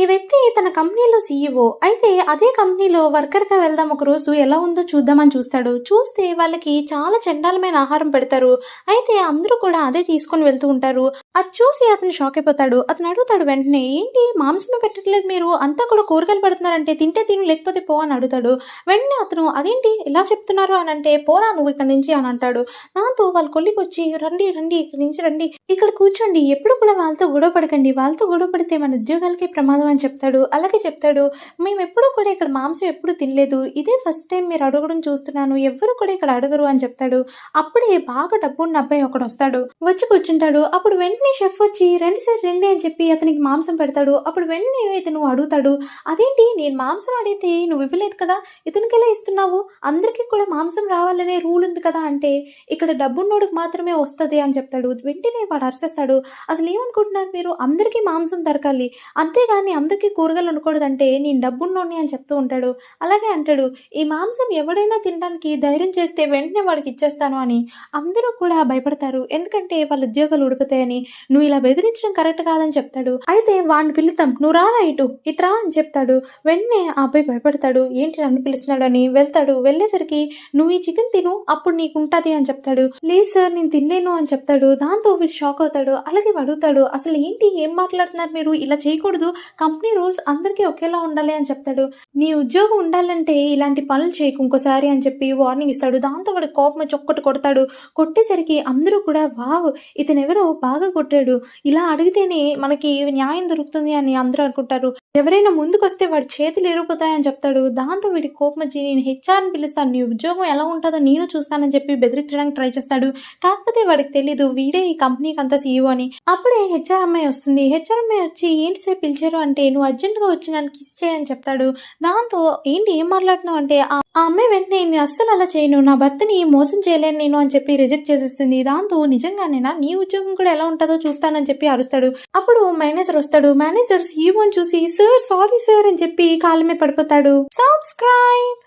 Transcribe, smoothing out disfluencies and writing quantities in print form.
వ్యక్తి తన కంపెనీలో సీఈఓ. అయితే అదే కంపెనీలో వర్కర్‌గా వెళ్దాం ఒకరోజు ఎలా ఉందో చూద్దామని చూస్తాడు. చూస్తే వాళ్ళకి చాలా చండాలమైన ఆహారం పెడతారు. అయితే అందరూ కూడా అదే తీసుకొని వెళ్తూ ఉంటారు. అది చూసి అతను షాక్ అయిపోతాడు. అతను అడుగుతాడు వెంటనే, "ఏంటి మాంసమే పెట్టట్లేదు మీరు? అంతా కూడా కూరగాయలు పెడుతున్నారంటే తింటే తిను లేకపోతే పో" అని అడుగుతాడు. వెంటనే అతను, "అదేంటి ఇలా చెప్తున్నారు" అనంటే, "పోరా నువ్వు ఇక్కడి నుంచి" అని అంటాడు. దాంతో వాళ్ళ కొలీగొచ్చి, "రండి, రండి ఇక్కడి నుంచి రండి. ఇక్కడ కూర్చోండి. ఎప్పుడు కూడా వాళ్ళతో గొడవ పడకండి. వాళ్ళతో గొడవ పడితే మన ఉద్యోగాలకే ప్రమాదం" అని చెప్తాడు. అలాగే చెప్తాడు, "మేమెప్పుడూ కూడా ఇక్కడ మాంసం ఎప్పుడు తినలేదు. ఇదే ఫస్ట్ టైమ్ మీరు అడగడం చూస్తున్నాను. ఎవ్వరు కూడా ఇక్కడ అడగరు" అని చెప్తాడు. అప్పుడే బాగా డబ్బున్న అబ్బాయి ఒకడొస్తాడు. వచ్చి కూర్చుంటాడు. అప్పుడు వెంటనే షెఫ్ వచ్చి, "రండి సార్ రండి" అని చెప్పి అతనికి మాంసం పెడతాడు. అప్పుడు వెంటనే ఇతను అడుగుతాడు, "అదేంటి నేను మాంసం అడిగితే నువ్వు ఇవ్వలేదు కదా! ఇతనికెలా ఇస్తున్నావు? అందరికీ కూడా మాంసం రావాలనే రూల్ ఉంది కదా!" అంటే, "ఇక్కడ డబ్బున్నోడికి మాత్రమే వస్తది" అని చెప్తాడు. వెంటనే వాడు అరిచేస్తాడు, "అసలేమనుకుంటున్నారు మీరు? అందరికీ మాంసం దొరకాలి. అంతేగాని అందరికీ కూరగాయలు ఉండకూడదంటే నేను డబ్బున్నోడిని" అని చెప్తూ ఉంటాడు. అలాగే అంటాడు, "ఈ మాంసం ఎవడైనా తినడానికి ధైర్యం చేస్తే వెంటనే వాడికి ఇచ్చేస్తాను" అని. అందరూ కూడా భయపడతారు. ఎందుకంటే వాళ్ళ ఉద్యోగాలు ఊడిపోతాయని. "నువ్వు ఇలా బెదిరించడం కరెక్ట్ కాదని" చెప్తాడు. అయితే వాడిని పిలుద్దాం. "నువ్వు రారా ఇటు. ఇట్రా" అని చెప్తాడు. వెంటనే ఆ అబ్బాయి భయపడతాడు. ఏంటి నన్ను పిలుస్తున్నాడని వెళ్తాడు. వెళ్ళేసరికి, "నువ్వు ఈ చికెన్ తిను అప్పుడు నీకుంటది" అని చెప్తాడు. "లేదు సార్ నేను తినలేను" అని చెప్తాడు. దాంతో వీడు షాక్ అవుతాడు. అలాగే అడుగుతాడు, "అసలు ఏంటి ఏం మాట్లాడుతున్నారు మీరు? ఇలా చేయకూడదు. కంపెనీ రూల్స్ అందరికీ ఒకేలా ఉండాలి" అని చెప్తాడు. "నీ ఉద్యోగం ఉండాలంటే ఇలాంటి పనులు చేయకు ఇంకోసారి" అని చెప్పి వార్నింగ్ ఇస్తాడు. దాంతో వాడికి కోపం వచ్చి ఒక్కటి కొడతాడు. కొట్టేసరికి అందరూ కూడా, "వావ్! ఇతనెవరో బాగా కొట్టాడు. ఇలా అడిగితేనే మనకి న్యాయం దొరుకుతుంది" అని అందరూ అనుకుంటారు. ఎవరైనా ముందుకొస్తే వాడి చేతులు ఇరిగిపోతాయని చెప్తాడు. దాంతో వీడికి కోపం వచ్చి, "నేను హెచ్ఆర్‌ని పిలుస్తాను. నీ ఉద్యోగం ఎలా ఉంటుందో నేను చూస్తానని" చెప్పి బెదిరించడానికి ట్రై చేస్తాడు. కాకపోతే వాడికి తెలీదు వీడే ఈ కంపెనీకి అంతా సీఈఓ అని. అప్పుడే హెచ్ఆర్ అమ్మాయి వస్తుంది. హెచ్ఆర్ అమ్మాయి వచ్చి, "ఏంటి సార్ పిలిచారు" అంటే, "నువ్వు అర్జెంట్‌గా వచ్చి నన్ను కిస్ చేయి" అని చెప్తాడు. దాంతో, "ఏంటి ఏం మాట్లాడుతున్నావు" అంటే, ఆ అమ్మాయి వెంటనే, "నేను అస్సలు అలా చేయను. నా భర్తని మోసం చేయలేను నేను" అని చెప్పి రిజెక్ట్ చేసేస్తుంది. దాంతో, "నిజంగానేనా? నీ ఉద్యోగం కూడా ఎలా ఉంటుందో చూస్తానని" చెప్పి అరుస్తాడు. అప్పుడు మేనేజర్ వస్తాడు. మేనేజర్ సీఈఓని చూసి, "సార్ సారీ సార్" అని చెప్పి కాళ్ళ మీద పడిపోతాడు. సబ్స్క్రైబ్.